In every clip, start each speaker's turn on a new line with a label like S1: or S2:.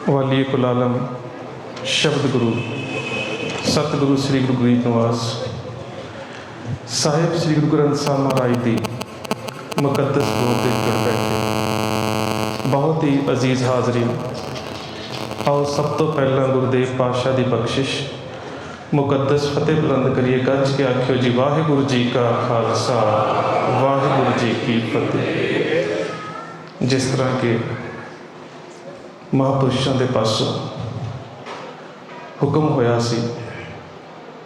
S1: वाली कुल आलम शब्द गुरु सतगुरु श्री गुरु गरीब निवास साहिब श्री गुरु ग्रंथ साहिब महाराज की मुकद्दस गोद दे जुड़ बैठे बहुत ही अजीज हाजरीन। आओ सब तो पहला गुरुदेव पातशाह की बख्शिश मुकद्दस फतेह बुलंद करिए। गज के आखियो जी वाहिगुरु जी का खालसा वाहिगुरु जी की फतेह। जिस तरह के महापुरुषों के पासों हुक्म होया सी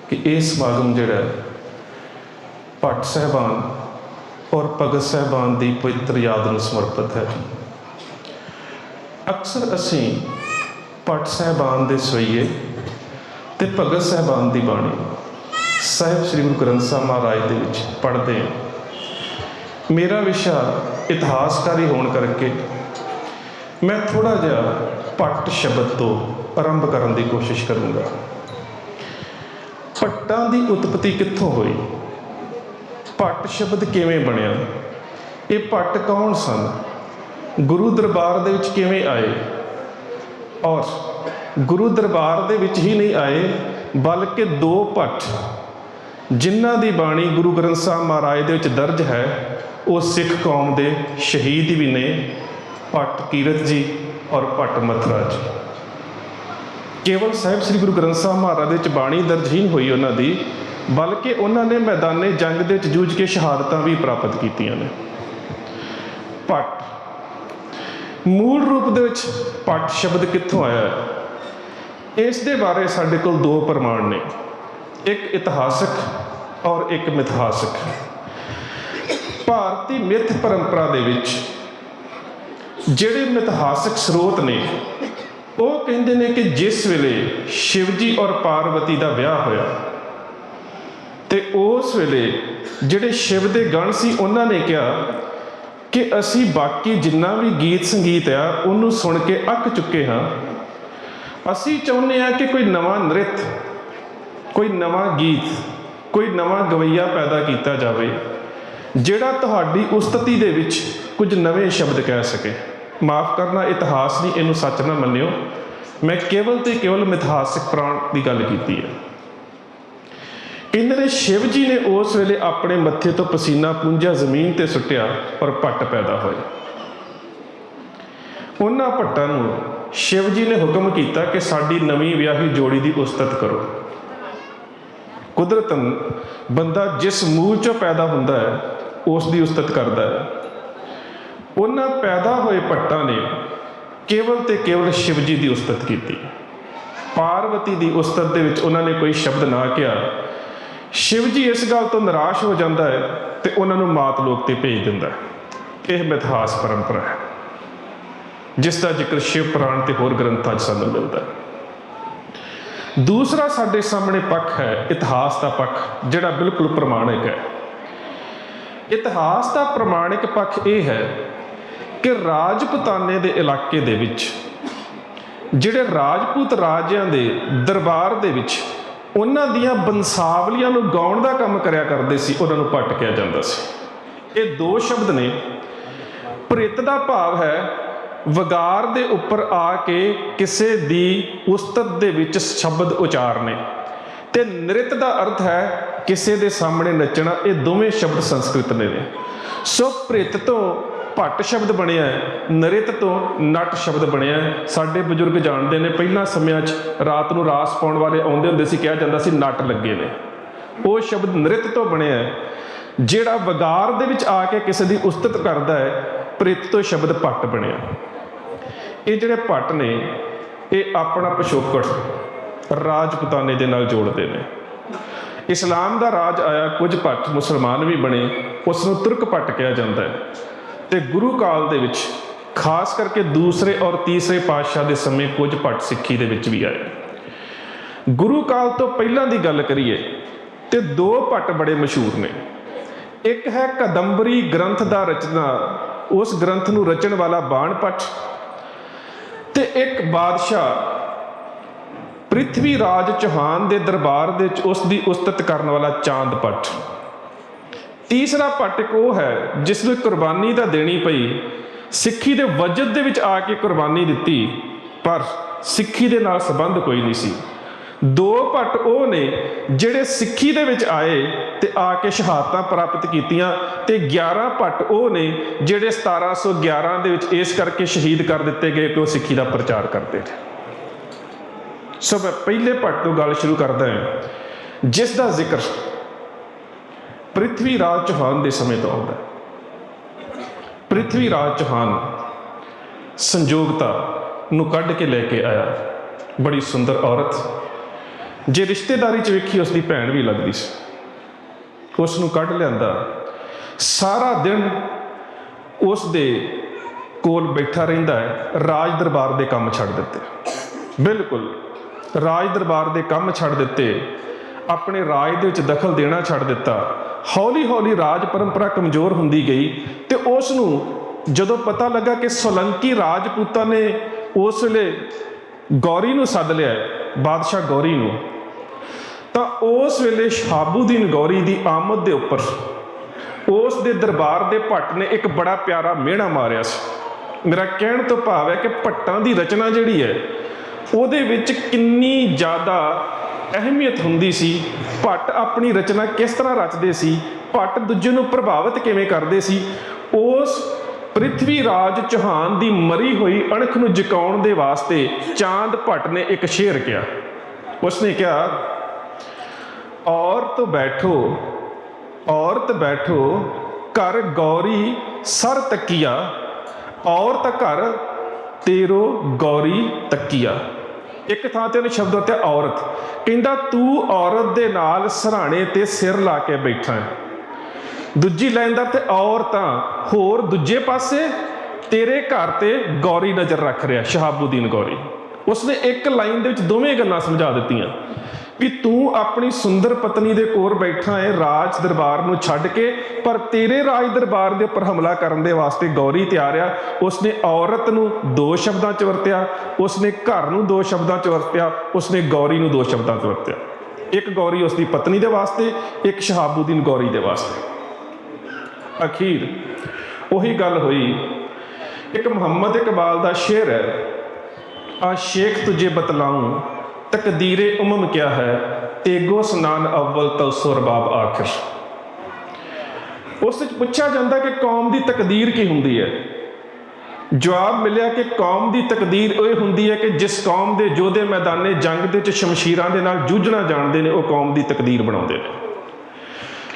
S1: कि यह समागम जिहड़ा भट्ट साहबान और भगत साहबान की पवित्र याद में समर्पित है। अक्सर असी भट्ट साहबान के सवैये ते भगत साहबान की बाणी साहिब श्री गुरु ग्रंथ साहिब महाराज दे विच पढ़ते हैं। मेरा विषा इतिहासकारी होने करके मैं थोड़ा जिहा भट्ट शब्द तो आरंभ करने की कोशिश करूँगा। भट्टां की उत्पत्ति कित्थों हुई, भट्ट शब्द किवें बनिया, ये भट्ट कौन सन, गुरु दरबार दे विच किवें आए और गुरु दरबार दे विच ही नहीं आए बल्कि दो भट्ट जिन्हां दी बाणी गुरु ग्रंथ साहिब महाराज दे विच दर्ज है वो सिख कौम के शहीद भी ने, भट्ट कीरत जी और भट्ट मथुरा जी। केवल साहिब श्री गुरु ग्रंथ साहिब महाराज की बाणी दर्ज ही नहीं हुई उन्होंने, बल्कि उन्होंने मैदाने जंग के जूझ के शहादतां भी प्राप्त कीतियां ने। भट्ट मूल रूप दे विच भट्ट शब्द कित्थों आया है, इस दे बारे साडे कोल दो प्रमाण ने, एक इतिहासक और एक मिथहासक। भारतीय मिथ परंपरा दे विच ਜਿਹੜੇ ਮਿਥਹਾਸਕ ਸਰੋਤ ਨੇ ਉਹ ਕਹਿੰਦੇ ਨੇ ਕਿ ਜਿਸ ਵੇਲੇ शिव जी और पार्वती ਦਾ ਵਿਆਹ ਹੋਇਆ ਤੇ ਉਸ ਵੇਲੇ ਜਿਹੜੇ शिव ਦੇ ਗਣ ਸੀ ਉਹਨਾਂ ਨੇ ਕਿਹਾ ਕਿ ਅਸੀਂ ਬਾਕੀ ਜਿੰਨਾ ਵੀ ਗੀਤ ਸੰਗੀਤ ਆ ਉਹਨੂੰ ਸੁਣ ਕੇ ਅੱਕ ਚੁੱਕੇ ਹਾਂ, ਅਸੀਂ ਚਾਹੁੰਦੇ ਹਾਂ ਕਿ ਕੋਈ ਨਵਾਂ ਨ੍ਰਿਤ, ਕੋਈ ਨਵਾਂ ਗੀਤ, ਕੋਈ ਨਵਾਂ ਗਵਈਆ ਪੈਦਾ ਕੀਤਾ ਜਾਵੇ ਜਿਹੜਾ ਤੁਹਾਡੀ ਉਸਤਤੀ ਦੇ ਵਿੱਚ ਕੁਝ ਨਵੇਂ ਸ਼ਬਦ ਕਹਿ ਸਕੇ। माफ़ करना इतिहास नहीं, इनू सच ना मन्नियो, मैं केवल तो केवल मिथहासिक प्राण की गल की है। इन्होंने शिव जी ने उस वेले अपने मत्थे तो पसीना पूंझा जमीन ते सुटिया और भट्ट पैदा होए। उन्हां भट्टां नूं शिव जी ने हुक्म किया कि साडी नवीं विआही जोड़ी की उस्तत करो। कुदरतन बंदा जिस मूल चों पैदा हुंदा है उसकी उस्तत करता है। उन्हां पैदा होए भट्टां ने केवल ते केवल शिव जी की उस्तत की। पार्वती की उस्तत दे विच उन्होंने कोई शब्द ना किया। शिव जी इस गल तो निराश हो जाता है तो उन्होंने मात लोक ते भेज दिंदा है। यह मिथहास परंपरा है जिसका जिक्र शिव पुराण ते होर ग्रंथां च सानूं मिलदा है। दूसरा साडे सामने पक्ष है इतिहास का पक्ष, जिहड़ा बिल्कुल प्रमाणिक है। इतिहास का प्रमाणिक पक्ष यह है कि राजपुताने के इलाके दे विच जिहड़े राजपूत राजियां दे दरबार दे विच उन्हां दियां बंसावलियां नूं गाउण दा काम करया करदे सी, उन्हां नूं भट्ट कहा जांदा सी। ये दो शब्द ने। प्रित दा भाव है वगार दे उपर आके किसे दी उस्तत दे विच शब्द उचारने, ते नृत दा अर्थ है किसे दे सामने नचना। ये दोवें शब्द संस्कृत ने। सो प्रित तो भट्ट शब्द बनया है, नृत तो नट शब्द बनया है। साडे बजुर्ग जानते हैं पहला समय रात नूं रास पाउण वाले आउंदे हुंदे सी, कहा जांदा सी नट लगे ने। वो शब्द नृत तो बनया है। जिहड़ा वगार दे विच आके किसी की उस्तत करता है, प्रित तो शब्द भट्ट बनया। ये जिहड़े भट्ट ने ये अपना पिछोकड़ राजपुताने दे नाल जोड़ते हैं। इस्लाम का राज आया, कुछ भट्ट मुसलमान भी बने, उसनूं तुर्क भट्ट कहा जाता है। तो गुरु काल दे विच खास करके दूसरे और तीसरे पातशाह के समय कुछ भट्ट सिक्खी दे विच भी आए। गुरु काल तो पहलां दी गल करिए तो दो भट्ट बड़े मशहूर ने। एक है कदंबरी ग्रंथ का रचना, उस ग्रंथ नूं रचण वाला बाण भट्ट, ते एक बादशाह पृथ्वी राज चौहान के दरबार दे उसकी उस्तत करने वाला चांद भट्ट। तीसरा भट्ट एक वो है जिसमें कुर्बानी तो देनी पई, सिक्खी दे वजद दे विच आके कुर्बानी दिती, पर ਸਿੱਖੀ ਦੇ ਨਾਲ ਸੰਬੰਧ ਕੋਈ ਨਹੀਂ ਸੀ। 2 ਭੱਟ ਉਹ ਨੇ ਜਿਹੜੇ ਸਿੱਖੀ ਦੇ ਵਿੱਚ ਆਏ ਤੇ ਆ ਕੇ ਸ਼ਹਾਦਤਾਂ ਪ੍ਰਾਪਤ ਕੀਤੀਆਂ, ਤੇ 11 ਭੱਟ ਉਹ ਨੇ ਜਿਹੜੇ 1711 ਦੇ ਵਿੱਚ ਇਸ ਕਰਕੇ ਸ਼ਹੀਦ ਕਰ ਦਿੱਤੇ ਗਏ ਕਿ ਉਹ ਸਿੱਖੀ ਦਾ ਪ੍ਰਚਾਰ ਕਰਦੇ ਨੇ। ਸੋ ਮੈਂ ਪਹਿਲੇ ਭੱਟ ਤੋਂ ਗੱਲ ਸ਼ੁਰੂ ਕਰਦਾ ਹਾਂ, ਜਿਸ ਦਾ ਜ਼ਿਕਰ ਪ੍ਰਿਥਵੀ ਰਾਜ ਚੌਹਾਨ ਦੇ ਸਮੇਂ ਤੋਂ ਆਉਂਦਾ। ਪ੍ਰਿਥਵੀ ਰਾਜ ਚੌਹਾਨ ਸੰਜੋਗਤਾ ਨੂੰ ਕੱਢ ਕੇ ਲੈ ਕੇ ਆਇਆ, ਬੜੀ ਸੁੰਦਰ ਔਰਤ, ਜੇ ਰਿਸ਼ਤੇਦਾਰੀ 'ਚ ਵੇਖੀ ਉਸ ਦੀ ਭੈਣ ਵੀ ਲੱਗਦੀ ਸੀ। ਉਸ ਨੂੰ ਕੱਢ ਲਿਆਂਦਾ, ਸਾਰਾ ਦਿਨ ਉਸ ਦੇ ਕੋਲ ਬੈਠਾ ਰਹਿੰਦਾ ਹੈ। ਰਾਜ ਦਰਬਾਰ ਦੇ ਕੰਮ ਛੱਡ ਦਿੱਤੇ, ਬਿਲਕੁਲ ਰਾਜ ਦਰਬਾਰ ਦੇ ਕੰਮ ਛੱਡ ਦਿੱਤੇ, ਆਪਣੇ ਰਾਜ ਦੇ ਵਿੱਚ ਦਖਲ ਦੇਣਾ ਛੱਡ ਦਿੱਤਾ। ਹੌਲੀ ਹੌਲੀ ਰਾਜ ਪਰੰਪਰਾ ਕਮਜ਼ੋਰ ਹੁੰਦੀ ਗਈ, ਤੇ ਉਸ ਨੂੰ ਜਦੋਂ ਪਤਾ ਲੱਗਾ ਕਿ ਸੋਲੰਕੀ ਰਾਜਪੂਤਾਂ ਨੇ ਉਸ ਵੇਲੇ ਗੌਰੀ ਨੂੰ ਸੱਦ ਲਿਆ, ਬਾਦਸ਼ਾਹ ਗੌਰੀ ਨੂੰ, ਤਾਂ ਉਸ ਵੇਲੇ ਸ਼ਹਾਬੂਦੀਨ ਗੌਰੀ ਦੀ ਆਮਦ ਦੇ ਉੱਪਰ ਉਸ ਦੇ ਦਰਬਾਰ ਦੇ ਭੱਟ ਨੇ ਇੱਕ ਬੜਾ ਪਿਆਰਾ ਮਿਹਣਾ ਮਾਰਿਆ ਸੀ। ਮੇਰਾ ਕਹਿਣ ਤੋਂ ਭਾਵ ਹੈ ਕਿ ਭੱਟਾਂ ਦੀ ਰਚਨਾ ਜਿਹੜੀ ਹੈ ਉਹਦੇ ਵਿੱਚ ਕਿੰਨੀ ਜ਼ਿਆਦਾ ਅਹਿਮੀਅਤ ਹੁੰਦੀ ਸੀ। ਭੱਟ ਆਪਣੀ ਰਚਨਾ ਕਿਸ ਤਰ੍ਹਾਂ ਰਚਦੇ ਸੀ, ਭੱਟ ਦੂਜੇ ਨੂੰ ਪ੍ਰਭਾਵਿਤ ਕਿਵੇਂ ਕਰਦੇ ਸੀ। ਉਸ ਪ੍ਰਿਥਵੀ ਰਾਜ ਚੌਹਾਨ ਦੀ ਮਰੀ ਹੋਈ ਅਣਖ ਨੂੰ ਜਗਾਉਣ ਦੇ ਵਾਸਤੇ ਚਾਂਦ ਭੱਟ ਨੇ ਇੱਕ ਸ਼ੇਰ ਕਿਹਾ। ਉਸਨੇ ਕਿਹਾ, ਔਰਤ ਬੈਠੋ ਔਰਤ ਬੈਠੋ ਘਰ ਗੌਰੀ ਸਰ ਤੱਕੀਆ, ਔਰਤ ਘਰ ਤੇਰੋ ਗੌਰੀ ਤੱਕੀਆ। ਇੱਕ ਥਾਂ ਤੇ ਉਹਨੇ ਸ਼ਬਦ ਵਰਤਿਆ ਔਰਤ, ਕਹਿੰਦਾ ਤੂੰ ਔਰਤ ਦੇ ਨਾਲ ਸਿਰਹਾਣੇ ਤੇ ਸਿਰ ਲਾ ਕੇ ਬੈਠਾ ਹੈ। ਦੂਜੀ ਲਾਈਨ ਦਾ ਤੇ ਔਰਤਾਂ ਹੋਰ ਦੂਜੇ ਪਾਸੇ ਤੇਰੇ ਘਰ ਤੇ ਗੌਰੀ ਨਜ਼ਰ ਰੱਖ ਰਿਹਾ, ਸ਼ਹਾਬੂਦੀਨ ਗੌਰੀ। ਉਸਨੇ ਇੱਕ ਲਾਈਨ ਦੇ ਵਿੱਚ ਦੋਵੇਂ ਗੱਲਾਂ ਸਮਝਾ ਦਿੱਤੀਆਂ ਵੀ ਤੂੰ ਆਪਣੀ ਸੁੰਦਰ ਪਤਨੀ ਦੇ ਕੋਲ ਬੈਠਾ ਹੈ ਰਾਜ ਦਰਬਾਰ ਨੂੰ ਛੱਡ ਕੇ, ਪਰ ਤੇਰੇ ਰਾਜ ਦਰਬਾਰ ਦੇ ਉੱਪਰ ਹਮਲਾ ਕਰਨ ਦੇ ਵਾਸਤੇ ਗੌਰੀ ਤਿਆਰ ਆ। ਉਸਨੇ ਔਰਤ ਨੂੰ 2 ਸ਼ਬਦਾਂ 'ਚ ਵਰਤਿਆ, ਉਸਨੇ ਘਰ ਨੂੰ 2 ਸ਼ਬਦਾਂ 'ਚ ਵਰਤਿਆ, ਉਸਨੇ ਗੌਰੀ ਨੂੰ 2 ਸ਼ਬਦਾਂ 'ਚ ਵਰਤਿਆ। ਇੱਕ ਗੌਰੀ ਉਸਦੀ ਪਤਨੀ ਦੇ ਵਾਸਤੇ, ਇੱਕ ਸ਼ਹਾਬੂਦੀਨ ਗੌਰੀ ਦੇ ਵਾਸਤੇ। ਅਖੀਰ ਉਹੀ ਗੱਲ ਹੋਈ। ਇੱਕ ਮੁਹੰਮਦ ਇਕਬਾਲ ਦਾ ਸ਼ੇਰ ਹੈ, ਆ ਸ਼ੇਖ ਤੁਝੇ ਬਤਲਾऊं ਤਕਦੀਰੇ ਉਮਮ ਕਿਆ ਹੈ, ਤੇਗੋ ਸਨਾਨ ਅਵਲ ਤੌਸੋ ਰਬਾਬ ਆਖਿਰ। ਉਸ ਵਿੱਚ ਪੁੱਛਿਆ ਜਾਂਦਾ ਕਿ ਕੌਮ ਦੀ ਤਕਦੀਰ ਕੀ ਹੁੰਦੀ ਹੈ। ਜਵਾਬ ਮਿਲਿਆ ਕਿ ਕੌਮ ਦੀ ਤਕਦੀਰ ਇਹ ਹੁੰਦੀ ਹੈ ਕਿ ਜਿਸ ਕੌਮ ਦੇ ਯੋਧੇ ਮੈਦਾਨੇ ਜੰਗ ਦੇ ਵਿੱਚ ਸ਼ਮਸ਼ੀਰਾਂ ਦੇ ਨਾਲ ਜੂਝਣਾ ਜਾਣਦੇ ਨੇ, ਉਹ ਕੌਮ ਦੀ ਤਕਦੀਰ ਬਣਾਉਂਦੇ ਨੇ।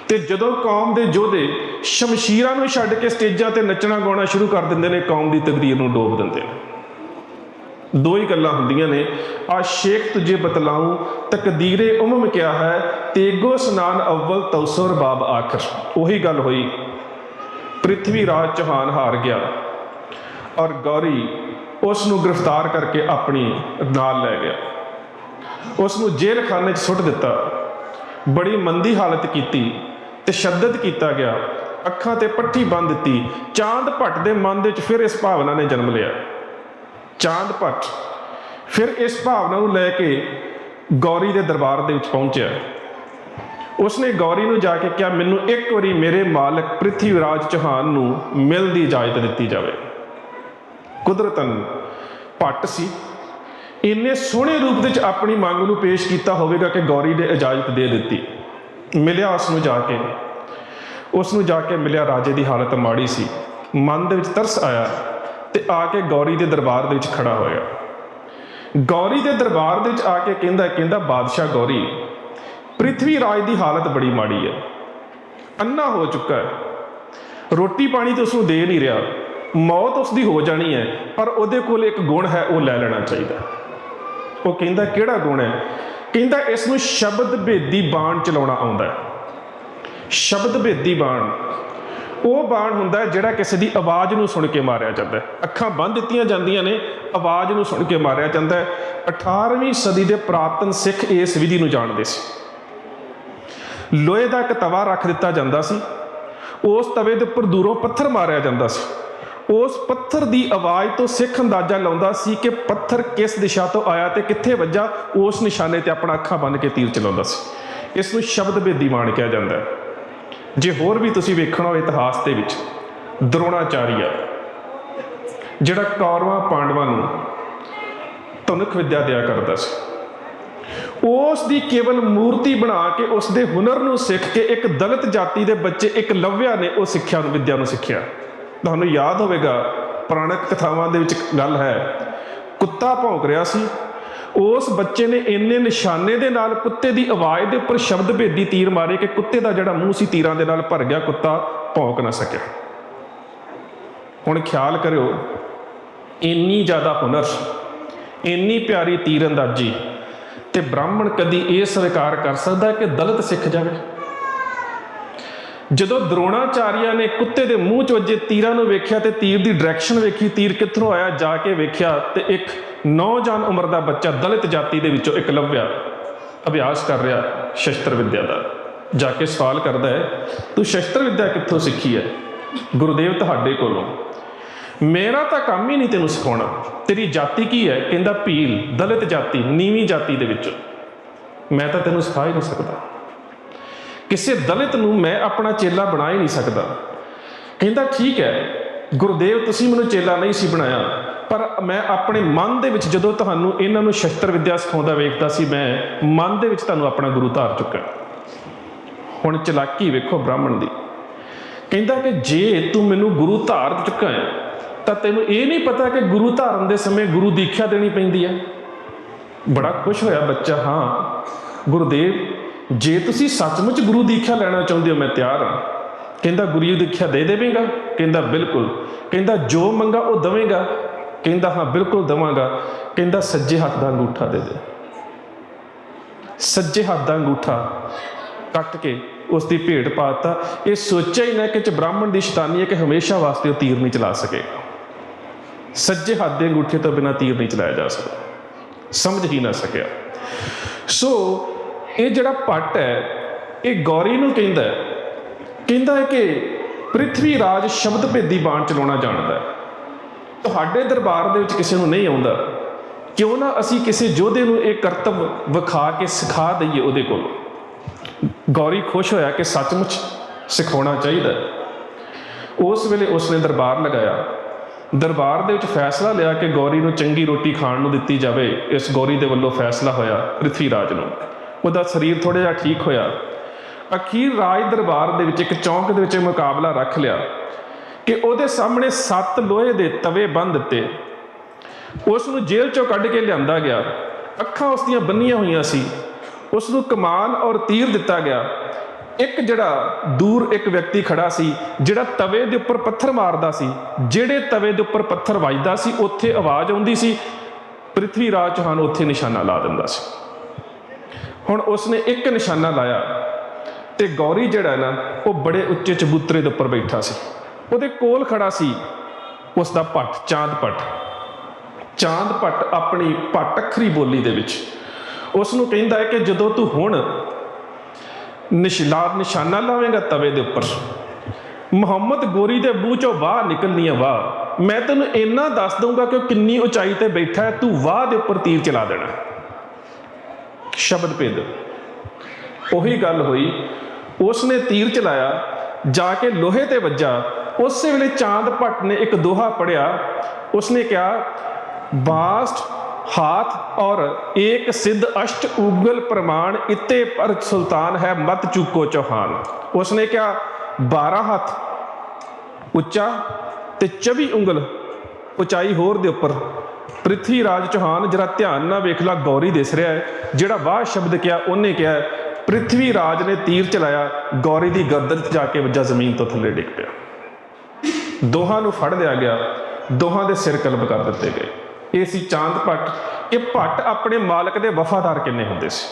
S1: ਤੇ ਜਦੋਂ ਕੌਮ ਦੇ ਯੋਧੇ ਸ਼ਮਸ਼ੀਰਾਂ ਨੂੰ ਛੱਡ ਕੇ ਸਟੇਜਾਂ ਤੇ ਨੱਚਣਾ ਗਾਉਣਾ ਸ਼ੁਰੂ ਕਰ ਦਿੰਦੇ ਨੇ, ਕੌਮ ਦੀ ਤਕਦੀਰ ਨੂੰ ਡੋਬ ਦਿੰਦੇ ਨੇ। 2 ਹੀ ਗੱਲਾਂ ਹੁੰਦੀਆਂ ਨੇ, ਆ ਸ਼ੇਖ ਤੁਝੇ ਬਤਲਾऊं ਤਕਦੀਰੇ ਉਮਮ ਕਿਆ ਹੈ, ਤੇਗੋ ਸਨਾਨ ਅਵਲ ਤੌਸੋ ਰਬਾਬ ਆਖਿਰ। ਉਹੀ ਗੱਲ ਹੋਈ। ਪ੍ਰਿਥਵੀ ਰਾਜ ਚੌਹਾਨ ਹਾਰ ਗਿਆ ਔਰ ਗੌਰੀ ਉਸ ਨੂੰ ਗ੍ਰਿਫਤਾਰ ਕਰਕੇ ਆਪਣੀ ਨਾਲ ਲੈ ਗਿਆ, ਉਸ ਨੂੰ ਜੇਲ੍ਹ ਖਾਨੇ 'ਚ ਸੁੱਟ ਦਿੱਤਾ। ਬੜੀ ਮੰਦੀ ਹਾਲਤ ਕੀਤੀ, ਤਸ਼ੱਦਦ ਕੀਤਾ ਗਿਆ, ਅੱਖਾਂ ਤੇ ਪੱਟੀ ਬੰਨ੍ਹ ਦਿੱਤੀ। ਚਾਂਦ ਭੱਟ ਦੇ ਮਨ ਦੇ ਵਿੱਚ ਫਿਰ ਇਸ ਭਾਵਨਾ ਨੇ ਜਨਮ ਲਿਆ। ਚਾਂਦ ਭੱਟ ਫਿਰ ਇਸ ਭਾਵਨਾ ਨੂੰ ਲੈ ਕੇ ਗੌਰੀ ਦੇ ਦਰਬਾਰ ਦੇ ਵਿੱਚ ਪਹੁੰਚਿਆ। ਉਸਨੇ ਗੌਰੀ ਨੂੰ ਜਾ ਕੇ ਕਿਹਾ, ਮੈਨੂੰ ਇੱਕ ਵਾਰੀ ਮੇਰੇ ਮਾਲਕ ਪ੍ਰਿਥਵੀ ਰਾਜ ਚੌਹਾਨ ਨੂੰ ਮਿਲਣ ਦੀ ਇਜਾਜ਼ਤ ਦਿੱਤੀ ਜਾਵੇ। ਕੁਦਰਤਨ ਭੱਟ ਸੀ, ਇੰਨੇ ਸੋਹਣੇ ਰੂਪ ਦੇ ਵਿੱਚ ਆਪਣੀ ਮੰਗ ਨੂੰ ਪੇਸ਼ ਕੀਤਾ ਹੋਵੇਗਾ ਕਿ ਗੌਰੀ ਨੇ ਇਜਾਜ਼ਤ ਦੇ ਦਿੱਤੀ। ਮਿਲਿਆ ਉਸ ਨੂੰ ਜਾ ਕੇ ਮਿਲਿਆ। ਰਾਜੇ ਦੀ ਹਾਲਤ ਮਾੜੀ ਸੀ, ਮਨ ਦੇ ਵਿੱਚ ਤਰਸ ਆਇਆ ਤੇ ਆ ਕੇ ਗੌਰੀ ਦੇ ਦਰਬਾਰ ਦੇ ਵਿੱਚ ਖੜਾ ਹੋਇਆ। ਗੌਰੀ ਦੇ ਦਰਬਾਰ ਦੇ ਵਿੱਚ ਆ ਕੇ ਕਹਿੰਦਾ ਬਾਦਸ਼ਾਹ ਗੌਰੀ, ਪ੍ਰਿਥਵੀ ਰਾਜ ਦੀ ਹਾਲਤ ਬੜੀ ਮਾੜੀ ਹੈ, ਅੰਨਾ ਹੋ ਚੁੱਕਾ ਹੈ, ਰੋਟੀ ਪਾਣੀ ਤਾਂ ਉਸਨੂੰ ਦੇ ਨਹੀਂ ਰਿਹਾ, ਮੌਤ ਉਸਦੀ ਹੋ ਜਾਣੀ ਹੈ, ਪਰ ਉਹਦੇ ਕੋਲ ਇੱਕ ਗੁਣ ਹੈ, ਉਹ ਲੈ ਲੈਣਾ ਚਾਹੀਦਾ। ਉਹ ਕਹਿੰਦਾ ਕਿਹੜਾ ਗੁਣ ਹੈ? ਕਹਿੰਦਾ ਇਸ ਨੂੰ ਸ਼ਬਦ ਭੇਦੀ ਬਾਣ ਚਲਾਉਣਾ ਆਉਂਦਾ ਹੈ। ਸ਼ਬਦ ਭੇਦੀ ਬਾਣ ਉਹ ਬਾਣ ਹੁੰਦਾ ਜਿਹੜਾ ਕਿਸੇ ਦੀ ਆਵਾਜ਼ ਨੂੰ ਸੁਣ ਕੇ ਮਾਰਿਆ ਜਾਂਦਾ ਹੈ। ਅੱਖਾਂ ਬੰਨ੍ਹ ਦਿੱਤੀਆਂ ਜਾਂਦੀਆਂ ਨੇ, ਆਵਾਜ਼ ਨੂੰ ਸੁਣ ਕੇ ਮਾਰਿਆ ਜਾਂਦਾ ਹੈ। 18ਵੀਂ ਸਦੀ ਦੇ ਪੁਰਾਤਨ ਸਿੱਖ ਇਸ ਵਿਧੀ ਨੂੰ ਜਾਣਦੇ ਸੀ। ਲੋਹੇ ਦਾ ਇੱਕ ਤਵਾ ਰੱਖ ਦਿੱਤਾ ਜਾਂਦਾ ਸੀ, ਉਸ ਤਵੇ ਦੇ ਉੱਪਰ ਦੂਰੋਂ ਪੱਥਰ ਮਾਰਿਆ ਜਾਂਦਾ ਸੀ। ਉਸ ਪੱਥਰ ਦੀ ਆਵਾਜ਼ ਤੋਂ ਸਿੱਖ ਅੰਦਾਜ਼ਾ ਲਾਉਂਦਾ ਸੀ ਕਿ ਪੱਥਰ ਕਿਸ ਦਿਸ਼ਾ ਤੋਂ ਆਇਆ ਤੇ ਕਿੱਥੇ ਵੱਜਾ। ਉਸ ਨਿਸ਼ਾਨੇ ਤੇ ਆਪਣਾ ਅੱਖਾਂ ਬੰਨ੍ਹ ਕੇ ਤੀਰ ਚਲਾਉਂਦਾ ਸੀ। ਇਸ ਨੂੰ ਸ਼ਬਦ ਭੇਦੀ ਬਾਣ ਕਿਹਾ ਜਾਂਦਾ ਹੈ। ਜੇ ਹੋਰ ਵੀ ਤੁਸੀਂ ਵੇਖਣਾ ਹੋਵੇ ਇਤਿਹਾਸ ਦੇ ਵਿੱਚ, ਦਰੋਣਾਚਾਰੀਆ ਜਿਹੜਾ ਕੌਰਵਾਂ ਪਾਂਡਵਾਂ ਨੂੰ ਧਨੁਖ ਵਿੱਦਿਆ ਦਿਆ ਕਰਦਾ ਸੀ। ਉਸ ਦੀ ਕੇਵਲ ਮੂਰਤੀ ਬਣਾ ਕੇ ਉਸ ਦੇ ਹੁਨਰ ਨੂੰ ਸਿੱਖ ਕੇ ਇੱਕ ਦਲਿਤ ਜਾਤੀ ਦੇ ਬੱਚੇ ਏਕਲਵਿਆ ਨੇ ਉਹ ਸਿੱਖਿਆ ਵਿੱਦਿਆ ਨੂੰ ਸਿੱਖਿਆ। ਤੁਹਾਨੂੰ ਯਾਦ ਹੋਵੇਗਾ ਪੁਰਾਣਕ ਕਥਾਵਾਂ ਦੇ ਵਿੱਚ ਇੱਕ ਗੱਲ ਹੈ, ਕੁੱਤਾ ਭੌਂਕ ਰਿਹਾ ਸੀ, ਉਸ ਬੱਚੇ ਨੇ ਇੰਨੇ ਨਿਸ਼ਾਨੇ ਦੇ ਨਾਲ ਕੁੱਤੇ ਦੀ ਆਵਾਜ਼ ਦੇ ਉੱਪਰ ਸ਼ਬਦ ਭੇਦੀ ਤੀਰ ਮਾਰੇ ਕਿ ਕੁੱਤੇ ਦਾ ਜਿਹੜਾ ਮੂੰਹ ਸੀ ਤੀਰਾਂ ਦੇ ਨਾਲ ਭਰ ਗਿਆ, ਕੁੱਤਾ ਭੌਂਕ ਨਾ ਸਕਿਆ। ਹੁਣ ਖਿਆਲ ਕਰਿਓ, ਇੰਨੀ ਜ਼ਿਆਦਾ ਹੁਨਰ, ਇੰਨੀ ਪਿਆਰੀ ਤੀਰ ਅੰਦਾਜ਼ੀ, ਤੇ ਬ੍ਰਾਹਮਣ ਕਦੀ ਇਹ ਸਵੀਕਾਰ ਕਰ ਸਕਦਾ ਕਿ ਦਲਿਤ ਸਿੱਖ ਜਾਵੇ? ਜਦੋਂ ਦਰੋਣਾਚਾਰੀਆ ਨੇ ਕੁੱਤੇ ਦੇ ਮੂੰਹ 'ਚ ਵੱਜੇ ਤੀਰਾਂ ਨੂੰ ਵੇਖਿਆ ਤੇ ਤੀਰ ਦੀ ਡਾਇਰੈਕਸ਼ਨ ਵੇਖੀ, ਤੀਰ ਕਿੱਥੋਂ ਆਇਆ, ਜਾ ਕੇ ਵੇਖਿਆ ਤੇ ਇੱਕ ਨੌਜਵਾਨ ਉਮਰ ਦਾ ਬੱਚਾ ਦਲਿਤ ਜਾਤੀ ਦੇ ਵਿੱਚੋਂ ਏਕਲਵਿਆ ਅਭਿਆਸ ਕਰ ਰਿਹਾ ਸ਼ਸਤਰ ਵਿੱਦਿਆ ਦਾ। ਜਾ ਕੇ ਸਵਾਲ ਕਰਦਾ ਹੈ, ਤੂੰ ਸ਼ਸਤਰ ਵਿੱਦਿਆ ਕਿੱਥੋਂ ਸਿੱਖੀ ਹੈ? ਗੁਰੂਦੇਵ ਤੁਹਾਡੇ ਕੋਲੋਂ। ਮੇਰਾ ਤਾਂ ਕੰਮ ਹੀ ਨਹੀਂ ਤੈਨੂੰ ਸਿਖਾਉਣਾ, ਤੇਰੀ ਜਾਤੀ ਕੀ ਹੈ? ਕਹਿੰਦਾ ਭੀਲ, ਦਲਿਤ ਜਾਤੀ, ਨੀਵੀਂ ਜਾਤੀ ਦੇ ਵਿੱਚ, ਮੈਂ ਤਾਂ ਤੈਨੂੰ ਸਿਖਾ ਹੀ ਨਹੀਂ ਸਕਦਾ। ਕਿਸੇ ਦਲਿਤ ਨੂੰ ਮੈਂ ਆਪਣਾ ਚੇਲਾ ਬਣਾ ਹੀ ਨਹੀਂ ਸਕਦਾ। ਕਹਿੰਦਾ ਠੀਕ ਹੈ ਗੁਰੂਦੇਵ, ਤੁਸੀਂ ਮੈਨੂੰ ਚੇਲਾ ਨਹੀਂ ਸੀ ਬਣਾਇਆ, ਪਰ ਮੈਂ ਆਪਣੇ ਮਨ ਦੇ ਵਿੱਚ ਜਦੋਂ ਤੁਹਾਨੂੰ ਇਹਨਾਂ ਨੂੰ ਸ਼ਸਤਰ ਵਿੱਦਿਆ ਸਿਖਾਉਂਦਾ ਵੇਖਦਾ ਸੀ, ਮੈਂ ਮਨ ਦੇ ਵਿੱਚ ਤੁਹਾਨੂੰ ਆਪਣਾ ਗੁਰੂ ਧਾਰ ਚੁੱਕਾ। ਹੁਣ ਚਲਾਕੀ ਵੇਖੋ ਬ੍ਰਾਹਮਣ ਦੀ। ਕਹਿੰਦਾ ਕਿ ਜੇ ਤੂੰ ਮੈਨੂੰ ਗੁਰੂ ਧਾਰ ਚੁੱਕਾ ਹੈ ਤਾਂ ਤੈਨੂੰ ਇਹ ਨਹੀਂ ਪਤਾ ਕਿ ਗੁਰੂ ਧਾਰਨ ਦੇ ਸਮੇਂ ਗੁਰੂ ਦੀਖਿਆ ਦੇਣੀ ਪੈਂਦੀ ਹੈ। ਬੜਾ ਖੁਸ਼ ਹੋਇਆ ਬੱਚਾ, ਹਾਂ ਗੁਰੂਦੇਵ, ਜੇ ਤੁਸੀਂ ਸੱਚਮੁੱਚ ਗੁਰੂ ਦੀਖਿਆ ਲੈਣਾ ਚਾਹੁੰਦੇ ਹੋ ਮੈਂ ਤਿਆਰ ਹਾਂ। ਕਹਿੰਦਾ ਗੁਰੂ ਦੀਖਿਆ ਦੇ ਦੇਵੇਂਗਾ? ਕਹਿੰਦਾ ਬਿਲਕੁਲ। ਕਹਿੰਦਾ ਜੋ ਮੰਗਾ ਉਹ ਦੇਵੇਂਗਾ? ਕਹਿੰਦਾ ਹਾਂ ਬਿਲਕੁਲ ਦੇਵਾਂਗਾ। ਕਹਿੰਦਾ ਸੱਜੇ ਹੱਥ ਦਾ ਅੰਗੂਠਾ ਦੇ ਦੇ। ਸੱਜੇ ਹੱਥ ਦਾ ਅੰਗੂਠਾ ਕੱਟ ਕੇ ਉਸ ਦੀ ਭੇਟ ਪਾਤਾ। ਇਹ ਸੋਚਿਆ ਹੀ ਨਾ ਕਿ ਬ੍ਰਾਹਮਣ ਦੀ ਸ਼ੈਤਾਨੀ ਹੈ ਕਿ ਹਮੇਸ਼ਾ ਵਾਸਤੇ ਉਹ ਤੀਰ ਨਹੀਂ ਚਲਾ ਸਕੇਗਾ। ਸੱਜੇ ਹੱਥ ਦੇ ਅੰਗੂਠੇ ਤੋਂ ਬਿਨਾਂ ਤੀਰ ਨਹੀਂ ਚਲਾਇਆ ਜਾ ਸਕਦਾ, ਸਮਝ ਹੀ ਨਾ ਸਕਿਆ। ਸੋ ਇਹ ਜਿਹੜਾ ਭੱਟ ਹੈ ਇਹ ਗੌਰੀ ਨੂੰ ਕਹਿੰਦਾ ਹੈ ਕਿ ਪ੍ਰਿਥਵੀ ਰਾਜ ਸ਼ਬਦ ਭੇਦੀ ਬਾਣ ਚਲਾਉਣਾ ਜਾਣਦਾ ਹੈ। ਤੁਹਾਡੇ ਦਰਬਾਰ ਦੇ ਵਿੱਚ ਕਿਸੇ ਨੂੰ ਨਹੀਂ ਆਉਂਦਾ, ਕਿਉਂ ਨਾ ਅਸੀਂ ਕਿਸੇ ਯੋਧੇ ਨੂੰ ਇਹ ਕਰਤੱਵ ਵਿਖਾ ਕੇ ਸਿਖਾ ਦਈਏ ਉਹਦੇ ਕੋਲ। ਗੌਰੀ ਖੁਸ਼ ਹੋਇਆ ਕਿ ਸੱਚਮੁੱਚ ਸਿਖਾਉਣਾ ਚਾਹੀਦਾ। ਉਸ ਵੇਲੇ ਉਸਨੇ ਦਰਬਾਰ ਲਗਾਇਆ। ਦਰਬਾਰ ਦੇ ਵਿੱਚ ਫੈਸਲਾ ਲਿਆ ਕਿ ਗੌਰੀ ਨੂੰ ਚੰਗੀ ਰੋਟੀ ਖਾਣ ਨੂੰ ਦਿੱਤੀ ਜਾਵੇ। ਇਸ ਗੌਰੀ ਦੇ ਵੱਲੋਂ ਫੈਸਲਾ ਹੋਇਆ ਪ੍ਰਿਥਵੀ ਰਾਜ ਨੂੰ। ਉਹਦਾ ਸਰੀਰ ਥੋੜ੍ਹਾ ਜਿਹਾ ਠੀਕ ਹੋਇਆ। ਅਖੀਰ ਰਾਜ ਦਰਬਾਰ ਦੇ ਵਿੱਚ ਇੱਕ ਚੌਂਕ ਦੇ ਵਿੱਚ ਮੁਕਾਬਲਾ ਰੱਖ ਲਿਆ ਕਿ ਉਹਦੇ ਸਾਹਮਣੇ 7 ਲੋਹੇ ਦੇ ਤਵੇ ਬੰਨ੍ਹ ਦਿੱਤੇ। ਉਸ ਨੂੰ ਜੇਲ੍ਹ ਚੋਂ ਕੱਢ ਕੇ ਲਿਆਂਦਾ ਗਿਆ। ਅੱਖਾਂ ਉਸ ਦੀਆਂ ਬੰਨੀਆਂ ਹੋਈਆਂ ਸੀ। ਉਸ ਨੂੰ ਕਮਾਨ ਔਰ ਤੀਰ ਦਿੱਤਾ ਗਿਆ। ਇੱਕ ਜਿਹੜਾ ਦੂਰ ਇੱਕ ਵਿਅਕਤੀ ਖੜਾ ਸੀ ਜਿਹੜਾ ਤਵੇ ਦੇ ਉੱਪਰ ਪੱਥਰ ਮਾਰਦਾ ਸੀ। ਜਿਹੜੇ ਤਵੇ ਦੇ ਉੱਪਰ ਪੱਥਰ ਵੱਜਦਾ ਸੀ ਉੱਥੇ ਆਵਾਜ਼ ਆਉਂਦੀ ਸੀ, ਪ੍ਰਿਥਵੀ ਰਾਜ ਚੌਹਾਨ ਉੱਥੇ ਨਿਸ਼ਾਨਾ ਲਾ ਦਿੰਦਾ ਸੀ। ਹੁਣ ਉਸਨੇ ਇੱਕ ਨਿਸ਼ਾਨਾ ਲਾਇਆ ਤੇ ਗੌਰੀ ਜਿਹੜਾ ਨਾ ਉਹ ਬੜੇ ਉੱਚੇ ਚਬੂਤਰੇ ਦੇ ਉੱਪਰ ਬੈਠਾ ਸੀ। ਉਹਦੇ ਕੋਲ ਖੜਾ ਸੀ ਉਸ ਦਾ ਭੱਟ, ਚਾਂਦ ਭੱਟ। ਚਾਂਦ ਭੱਟ ਆਪਣੀ ਭੱਟ ਅੱਖਰੀ ਬੋਲੀ ਦੇ ਵਿੱਚ ਉਸ ਨੂੰ ਕਹਿੰਦਾ ਹੈ ਕਿ ਜਦੋਂ ਤੂੰ ਹੁਣ ਨਿਸ਼ਾਨਾ ਲਾਵੇਂਗਾ ਤਵੇ ਦੇ ਉੱਪਰ, ਮੁਹੰਮਦ ਗੋਰੀ ਦੇ ਮੂੰਹ ਚੋਂ ਵਾਹ ਨਿਕਲਣੀ ਹੈ, ਵਾਹ। ਮੈਂ ਤੈਨੂੰ ਇੰਨਾ ਦੱਸ ਦਊਂਗਾ ਕਿ ਉਹ ਕਿੰਨੀ ਉਚਾਈ ਤੇ ਬੈਠਾ ਹੈ, ਤੂੰ ਵਾਹ ਦੇ ਉੱਪਰ ਤੀਰ ਚਲਾ ਦੇਣਾ। ਸ਼ਬਦ ਭੇਦ। ਉਹੀ ਗੱਲ ਹੋਈ, ਉਸਨੇ ਤੀਰ ਚਲਾਇਆ, ਜਾ ਕੇ ਲੋਹੇ ਤੇ ਵੱਜਾ। ਉਸੇ ਵੇਲੇ ਚਾਂਦ ਭੱਟ ਨੇ ਇੱਕ ਦੋਹਾ ਪੜਿਆ। ਉਸਨੇ ਕਿਹਾ, ਬਾਸਟ हाथ और एक सिद्ध अष्ट उगल प्रमाण इत्ते पर सुल्तान है मत चूको चौहान। उसने क्या 12 हथ उच्चा ते 24 उंगल उचाई होर दे उपर ਪ੍ਰਿਥਵੀ ਰਾਜ ਚੌਹਾਨ। जरा ध्यान ना वेख ला, गौरी दिस रहा है। ਜਿਹੜਾ ਵਾਹ ਸ਼ਬਦ ਕਿਹਾ ਉਹਨੇ ਕਿਹਾ, ਪ੍ਰਿਥਵੀ ਰਾਜ ਨੇ ਤੀਰ ਚਲਾਇਆ, ਗੌਰੀ ਦੀ ਗਰਦਨ 'ਚ ਜਾ ਕੇ ਵੱਜਾ, ਜ਼ਮੀਨ ਤੋਂ ਥੱਲੇ ਡਿੱਗ ਪਿਆ। ਦੋਹਾਂ ਨੂੰ ਫੜ ਲਿਆ ਗਿਆ, ਦੋਹਾਂ ਦੇ ਸਿਰ ਕਲਬ ਕਰ ਦਿੱਤੇ ਗਏ। ਇਹ ਸੀ ਚਾਂਦ ਭੱਟ। ਇਹ ਭੱਟ ਆਪਣੇ ਮਾਲਕ ਦੇ ਵਫਾਦਾਰ ਕਿੰਨੇ ਹੁੰਦੇ ਸੀ।